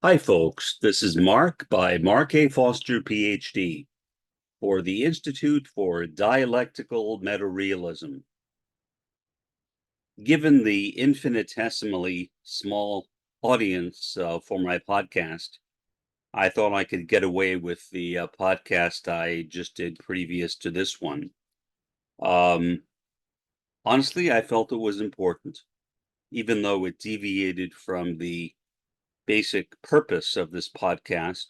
Hi, folks. This is Mark by Mark A. Foster, Ph.D. for the Institute for Dialectical Meta-Realism. Given the infinitesimally small audience for my podcast, I thought I could get away with the podcast I just did previous to this one. Honestly, I felt it was important, even though it deviated from the basic purpose of this podcast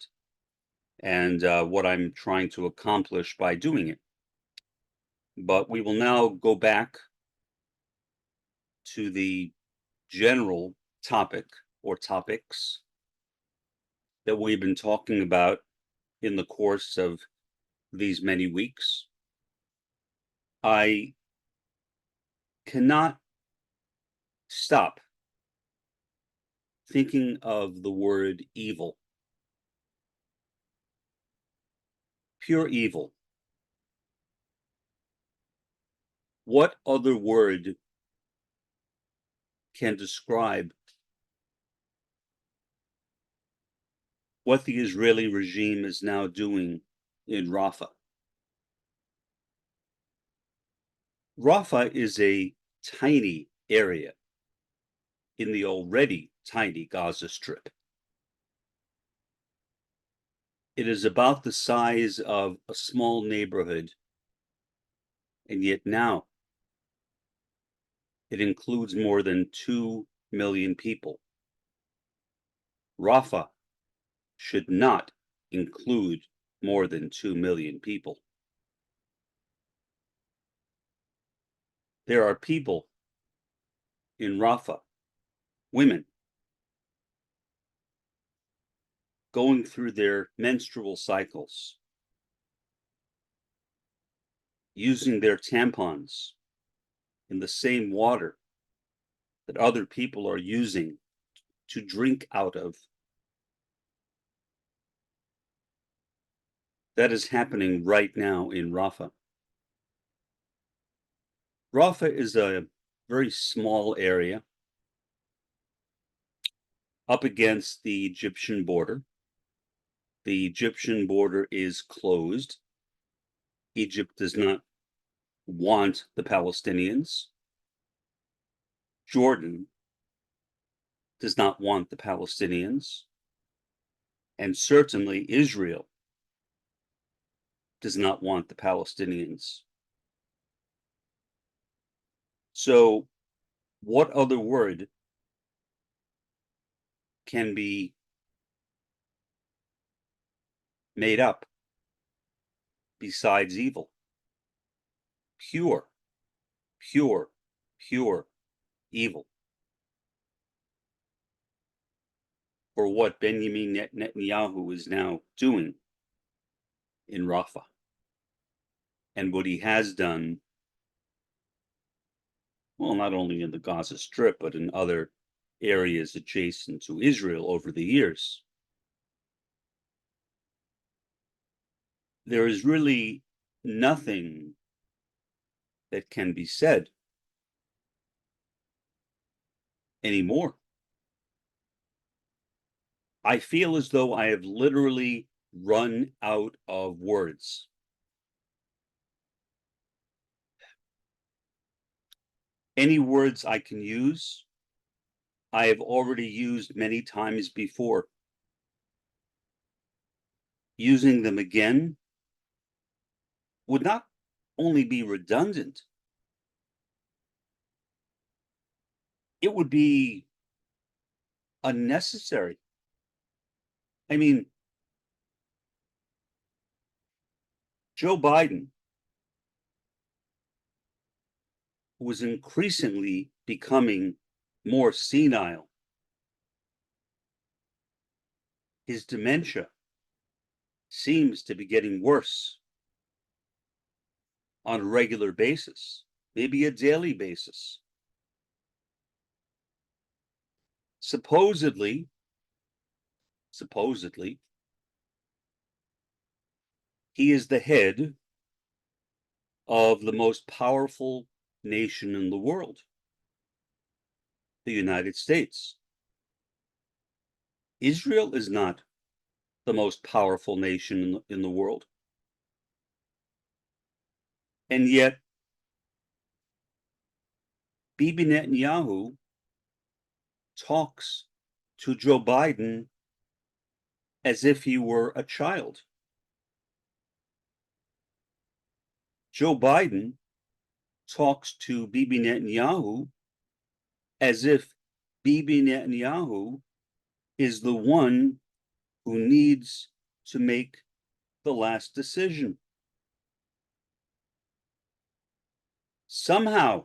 and what I'm trying to accomplish by doing it. But we will now go back to the general topic or topics that we've been talking about in the course of these many weeks. I cannot stop thinking of the word evil, pure evil. What other word can describe what the Israeli regime is now doing in Rafah? Rafah is a tiny area in the already tiny Gaza Strip. It is about the size of a small neighborhood, and yet now it includes more than 2 million people. Rafah should not include more than 2 million people. There are people in Rafah, women, going through their menstrual cycles, using their tampons in the same water that other people are using to drink out of. That is happening right now in Rafah. Rafah is a very small area up against the Egyptian border. The Egyptian border is closed. Egypt does not want the Palestinians. Jordan does not want the Palestinians. And certainly Israel does not want the Palestinians. So, what other word can be made up besides evil? Pure, pure, pure evil. For what Benjamin Netanyahu is now doing in Rafah, and what he has done, well, not only in the Gaza Strip, but in other areas adjacent to Israel over the years. There is really nothing that can be said anymore. I feel as though I have literally run out of words. Any words I can use, I have already used many times before. Using them again would not only be redundant, it would be unnecessary. I mean, Joe Biden, who is increasingly becoming more senile, his dementia seems to be getting worse on a regular basis, maybe a daily basis. Supposedly, he is the head of the most powerful nation in the world, the United States. Israel is not the most powerful nation in the world. And yet, Bibi Netanyahu talks to Joe Biden as if he were a child. Joe Biden talks to Bibi Netanyahu as if Bibi Netanyahu is the one who needs to make the last decision. Somehow,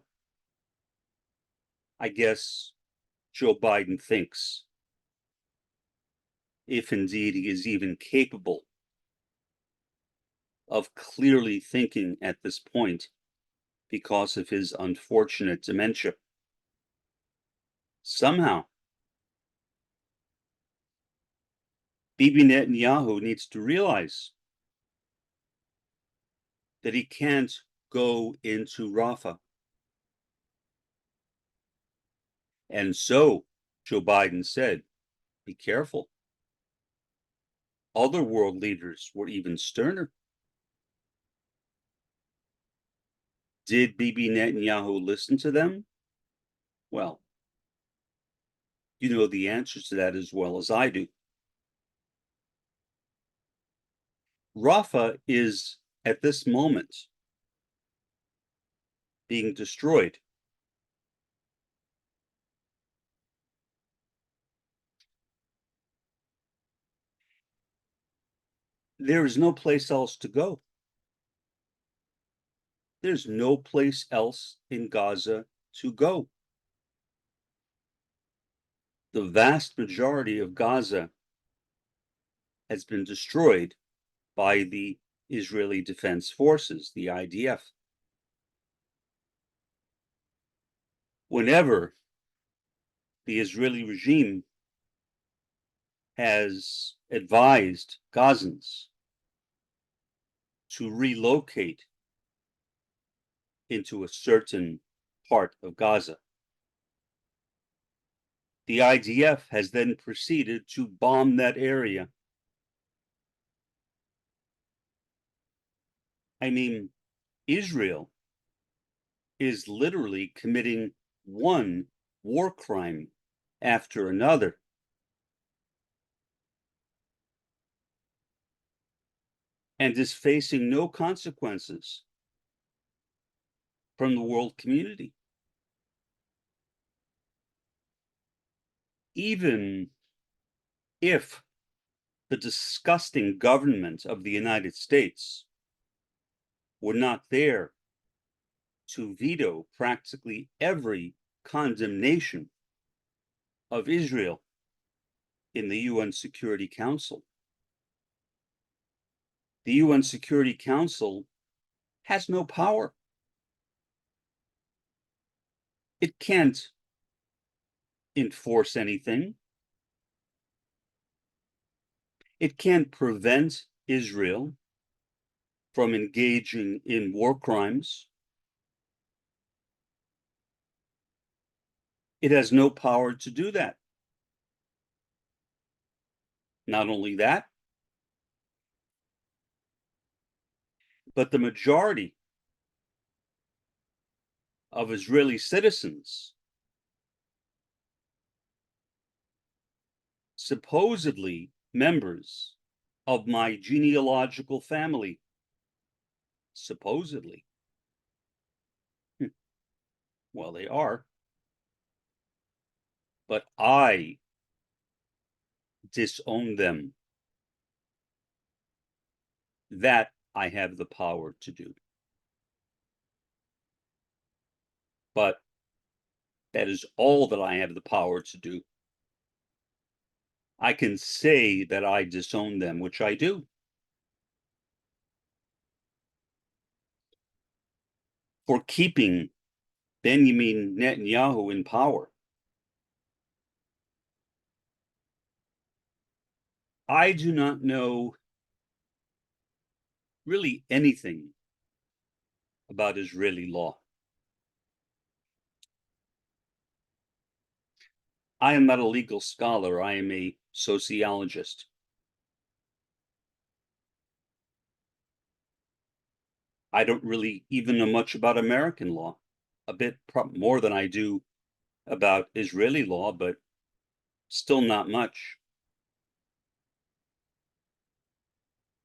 I guess Joe Biden thinks, if indeed he is even capable of clearly thinking at this point because of his unfortunate dementia. Somehow, Bibi Netanyahu needs to realize that he can't go into Rafah. And so, Joe Biden said, be careful. Other world leaders were even sterner. Did Bibi Netanyahu listen to them? Well, you know the answer to that as well as I do. Rafah is, at this moment, being destroyed. There is no place else to go. There's no place else in Gaza to go. The vast majority of Gaza has been destroyed by the Israeli Defense Forces, the IDF. Whenever the Israeli regime has advised Gazans to relocate into a certain part of Gaza, the IDF has then proceeded to bomb that area. I mean, Israel is literally committing one war crime after another. And is facing no consequences from the world community. Even if the disgusting government of the United States were not there to veto practically every condemnation of Israel in the UN Security Council. The UN Security Council has no power. It can't enforce anything. It can't prevent Israel from engaging in war crimes. It has no power to do that. Not only that, but the majority of Israeli citizens supposedly members of my genealogical family, supposedly. Well, they are. But I disown them. That I have the power to do. But that is all that I have the power to do. I can say that I disown them, which I do. For keeping Benjamin Netanyahu in power. I do not know really anything about Israeli law. I am not a legal scholar. I am a sociologist. I don't really even know much about American law, a bit more than I do about Israeli law, but still not much.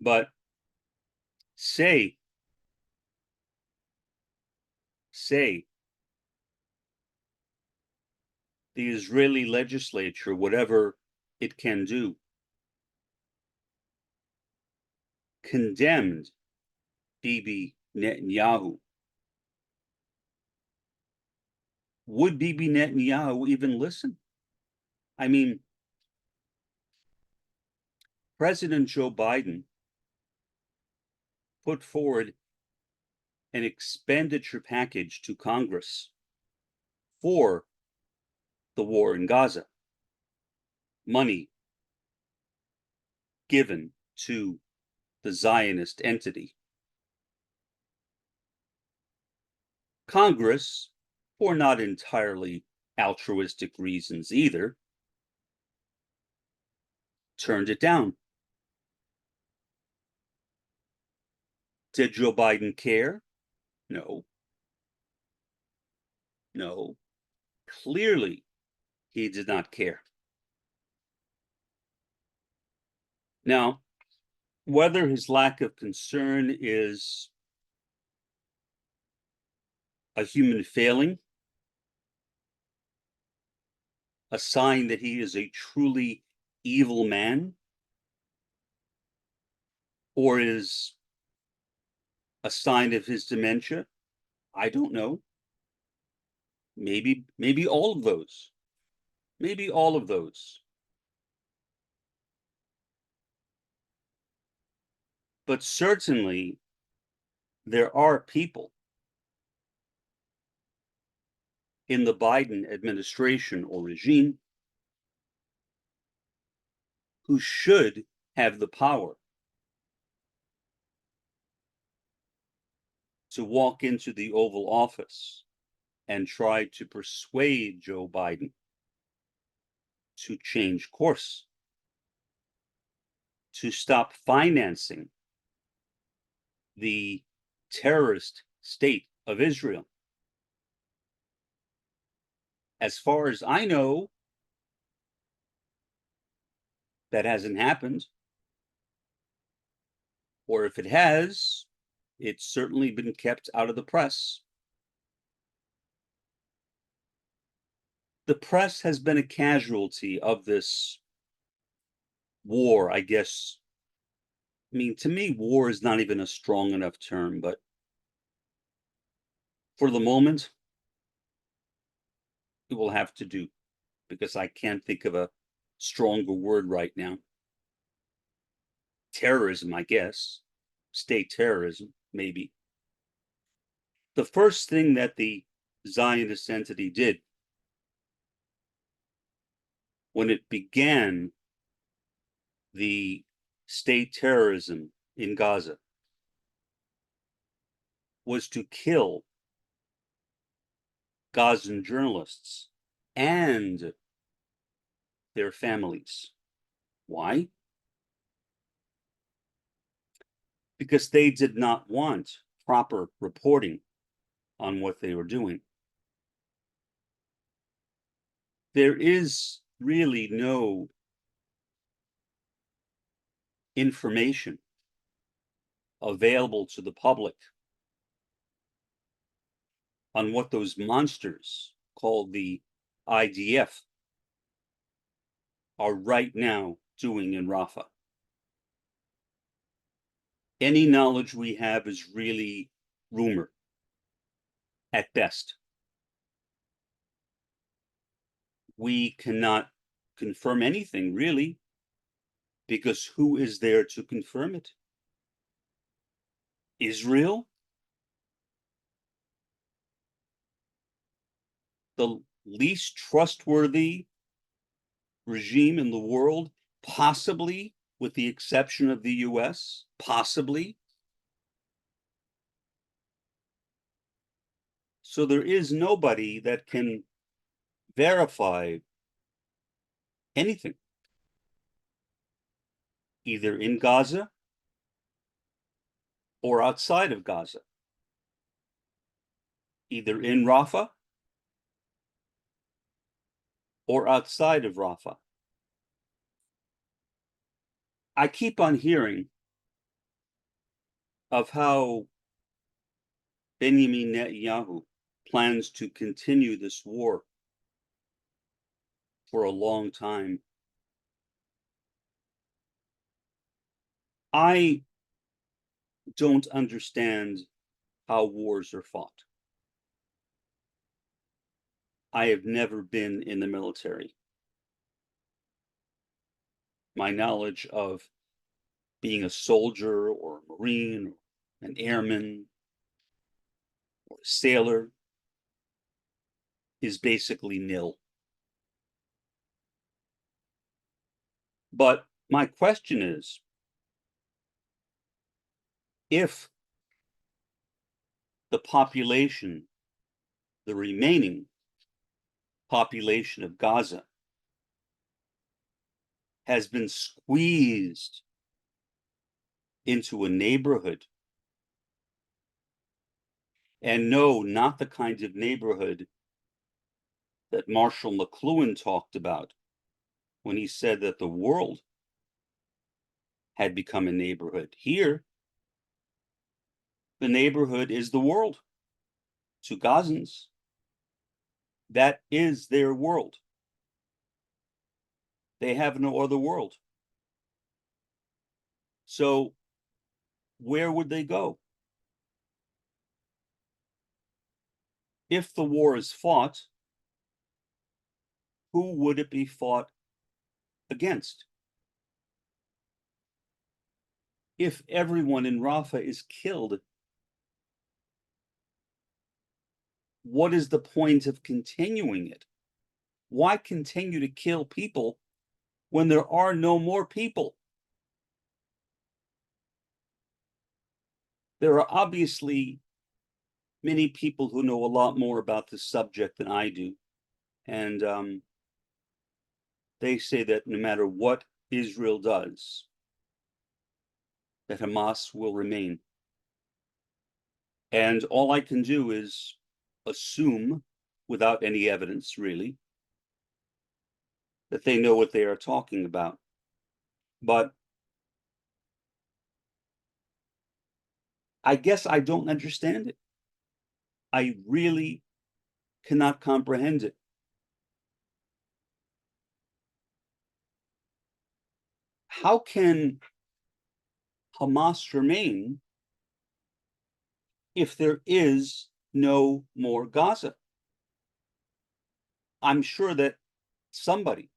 But say the Israeli legislature, whatever it can do, condemned Bibi Netanyahu. Would Bibi Netanyahu even listen? I mean, President Joe Biden put forward an expenditure package to Congress for the war in Gaza, money given to the Zionist entity. Congress, for not entirely altruistic reasons either, turned it down. Did Joe Biden care? No. No. Clearly, he did not care. Now, whether his lack of concern is a human failing, a sign that he is a truly evil man, or is a sign of his dementia, I don't know. Maybe all of those. Maybe all of those. But certainly there are people in the Biden administration or regime who should have the power to walk into the Oval Office and try to persuade Joe Biden to change course, to stop financing the terrorist state of Israel. As far as I know, that hasn't happened. Or if it has, it's certainly been kept out of the press. The press has been a casualty of this war, I guess. I mean, to me, war is not even a strong enough term, but for the moment, it will have to do because I can't think of a stronger word right now. Terrorism, I guess. State terrorism, maybe. The first thing that the Zionist entity did when it began the state terrorism in Gaza was to kill Gazan journalists and their families. Why? Because they did not want proper reporting on what they were doing. There is really no information available to the public on what those monsters called the IDF are right now doing in Rafah. Any knowledge we have is really rumor at best. We cannot confirm anything really, because who is there to confirm it? Israel? The least trustworthy regime in the world, possibly with the exception of the US, possibly. So there is nobody that can verify anything, either in Gaza or outside of Gaza, either in Rafah or outside of Rafah. I keep on hearing of how Benjamin Netanyahu plans to continue this war for a long time. I don't understand how wars are fought. I have never been in the military. My knowledge of being a soldier or a Marine or an airman or a sailor is basically nil. But my question is, if the population, the remaining population of Gaza, has been squeezed into a neighborhood, and no, not the kind of neighborhood that Marshall McLuhan talked about when he said that the world had become a neighborhood. Here, the neighborhood is the world. To Gazans, that is their world. They have no other world. So where would they go? If the war is fought, who would it be fought against? If everyone in Rafah is killed, what is the point of continuing it? Why continue to kill people when there are no more people? There are obviously many people who know a lot more about this subject than I do. And they say that no matter what Israel does, that Hamas will remain. And all I can do is assume, without any evidence really, that they know what they are talking about. But I guess I don't understand it. I really cannot comprehend it. How can Hamas remain if there is no more Gaza? I'm sure that somebody,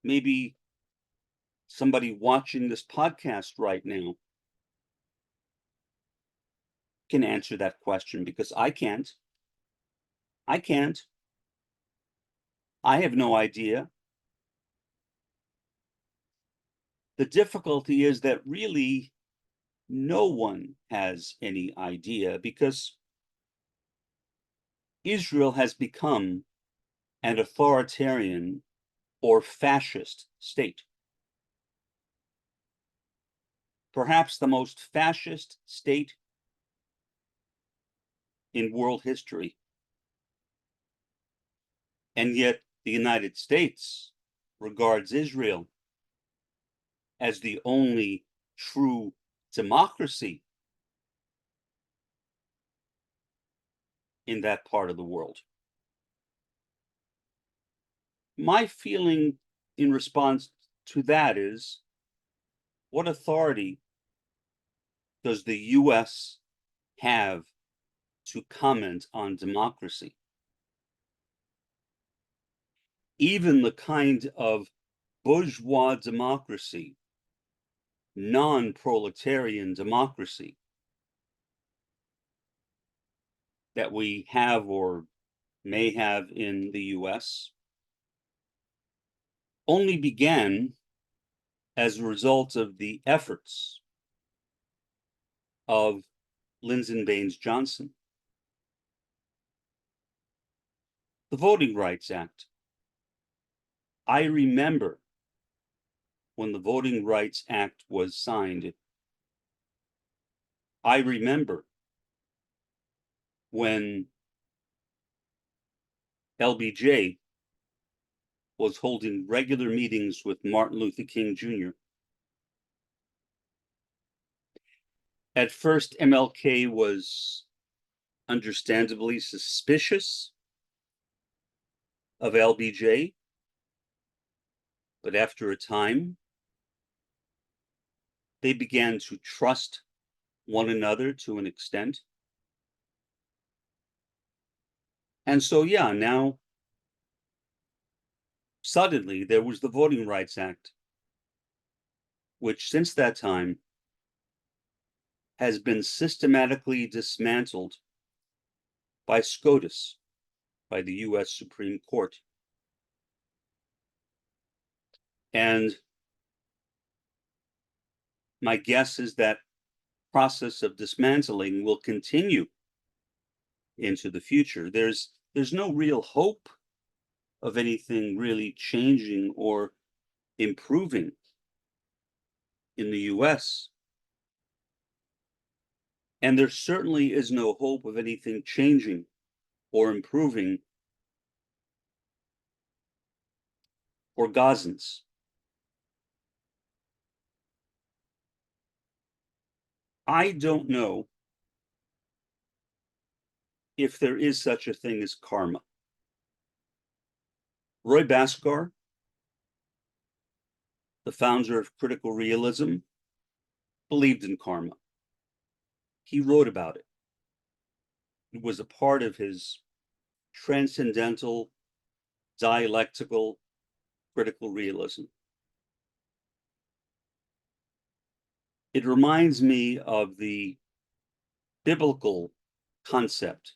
maybe somebody watching this podcast right now, can answer that question, because I can't. I can't. I have no idea. The difficulty is that really no one has any idea, because Israel has become an authoritarian or fascist state. Perhaps the most fascist state in world history. And yet the United States regards Israel as the only true democracy in that part of the world. My feeling in response to that is, what authority does the US have to comment on democracy? Even the kind of bourgeois democracy, non-proletarian democracy that we have or may have in the US only began as a result of the efforts of Lyndon Baines Johnson. The Voting Rights Act. I remember when the Voting Rights Act was signed, I remember when LBJ was holding regular meetings with Martin Luther King Jr. At first, MLK was understandably suspicious of LBJ, but after a time, they began to trust one another to an extent. And so, yeah, now suddenly there was the Voting Rights Act, which since that time has been systematically dismantled by SCOTUS, by the US Supreme Court. And my guess is that process of dismantling will continue into the future. There's no real hope of anything really changing or improving in the US. And there certainly is no hope of anything changing or improving for Gazans. I don't know if there is such a thing as karma. Roy Bhaskar, the founder of critical realism, believed in karma. He wrote about it. It was a part of his transcendental, dialectical, critical realism. It reminds me of the biblical concept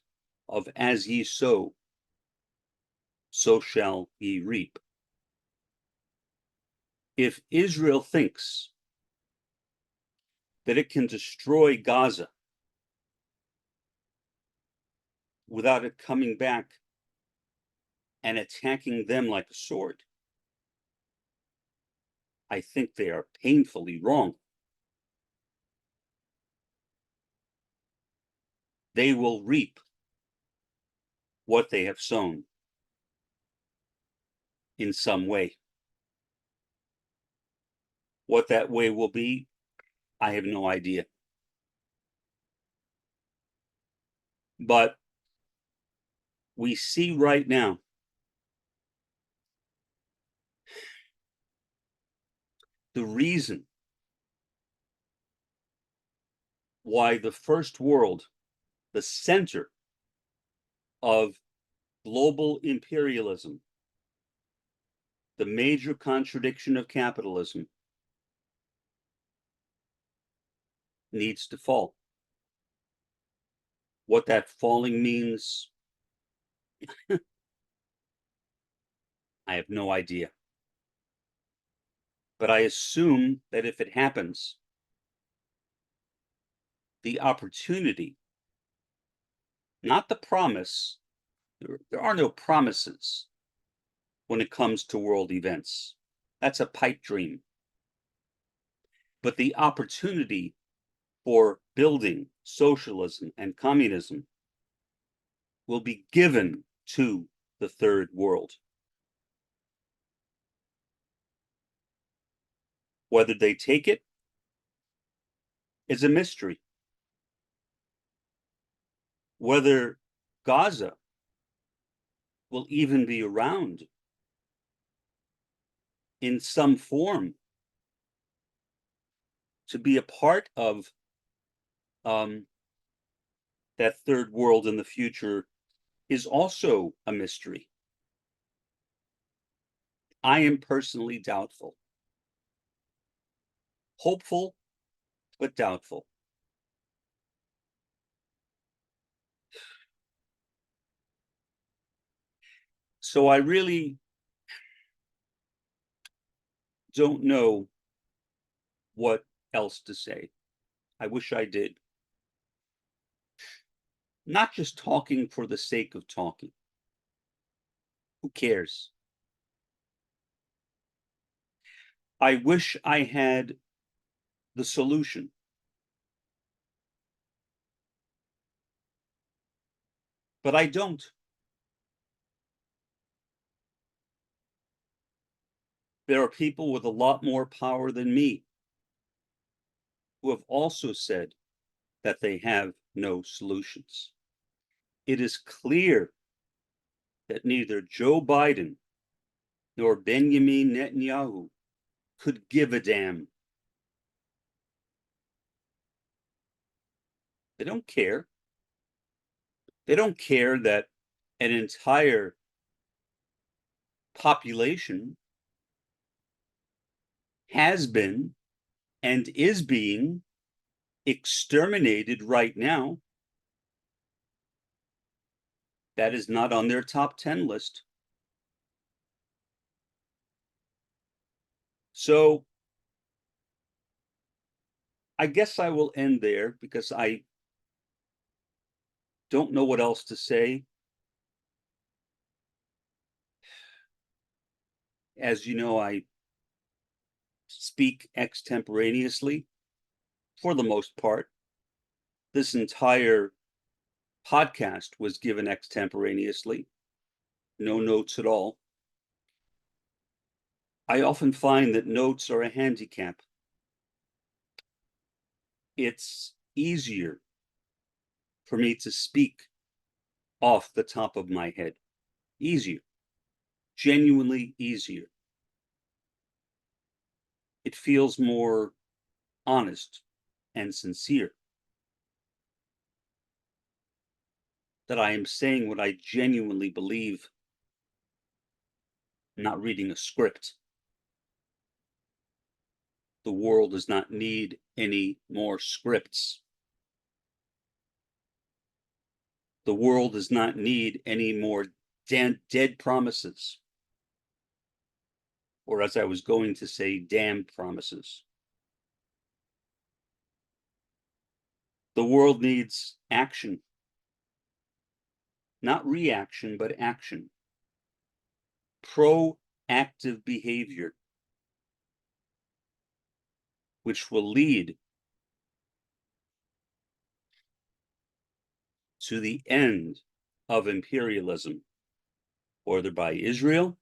of as ye sow, so shall ye reap. If Israel thinks that it can destroy Gaza without it coming back and attacking them like a sword, I think they are painfully wrong. They will reap what they have sown in some way. What that way will be, I have no idea. But we see right now the reason why the first world, the center of global imperialism, the major contradiction of capitalism, needs to fall. What that falling means, I have no idea. But I assume that if it happens, the opportunity, not the promise, there are no promises when it comes to world events. That's a pipe dream. But the opportunity for building socialism and communism will be given to the third world. Whether they take it is a mystery. Whether Gaza will even be around in some form to be a part of that third world in the future is also a mystery. I am personally doubtful. Hopeful, but doubtful. So I really don't know what else to say. I wish I did. Not just talking for the sake of talking. Who cares? I wish I had the solution. But I don't. There are people with a lot more power than me who have also said that they have no solutions. It is clear that neither Joe Biden nor Benjamin Netanyahu could give a damn. They don't care. They don't care that an entire population has been and is being exterminated right now. That is not on their top 10 list. So I guess I will end there because I don't know what else to say. As you know, I speak extemporaneously for the most part. This entire podcast was given extemporaneously, no notes at all. I often find that notes are a handicap. It's easier for me to speak off the top of my head. Easier, genuinely easier. It feels more honest and sincere that I am saying what I genuinely believe, not reading a script. The world does not need any more scripts. The world does not need any more dead promises. Or as I was going to say, damn promises. The world needs action. Not reaction, but action. Proactive behavior, which will lead to the end of imperialism, whether by Israel,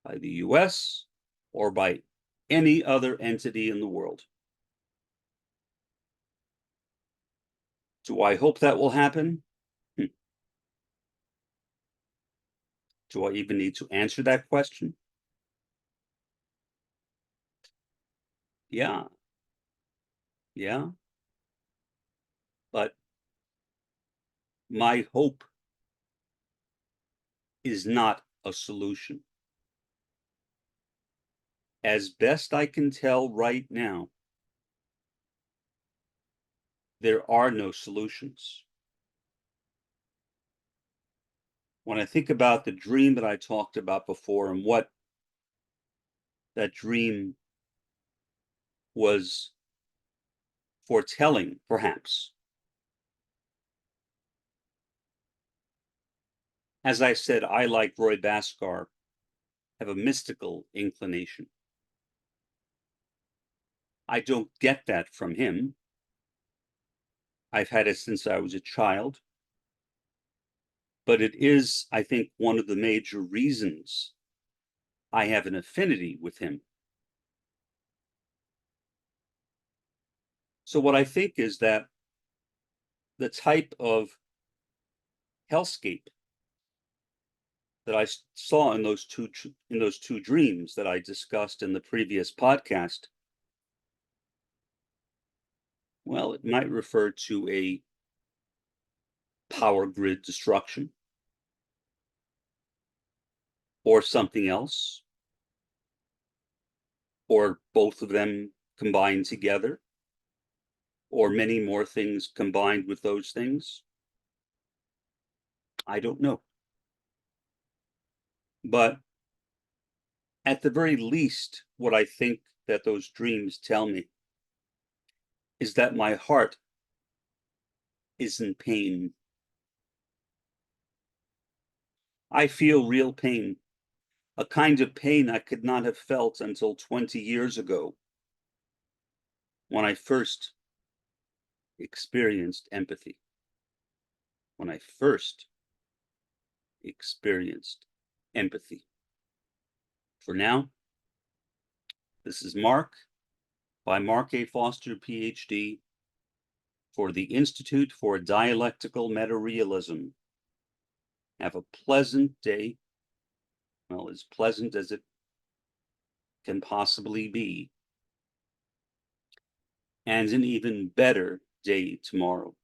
by the US, or by any other entity in the world. Do I hope that will happen? Do I even need to answer that question? Yeah. Yeah. But my hope is not a solution. As best I can tell right now, there are no solutions. When I think about the dream that I talked about before and what that dream was foretelling, perhaps, as I said, I, like Roy Bhaskar, have a mystical inclination. I don't get that from him. I've had it since I was a child. But it is, I think, one of the major reasons I have an affinity with him. So what I think is that the type of hellscape that I saw in those two dreams that I discussed in the previous podcast, well, it might refer to a power grid destruction or something else, or both of them combined together, or many more things combined with those things. I don't know. But at the very least, what I think that those dreams tell me is that my heart is in pain. I feel real pain a kind of pain I could not have felt until 20 years ago, when I first experienced empathy. When I first experienced empathy. For now, this is Mark, by Mark A. Foster, Ph.D., for the Institute for Dialectical Meta-Realism. Have a pleasant day, well, as pleasant as it can possibly be, and an even better day tomorrow.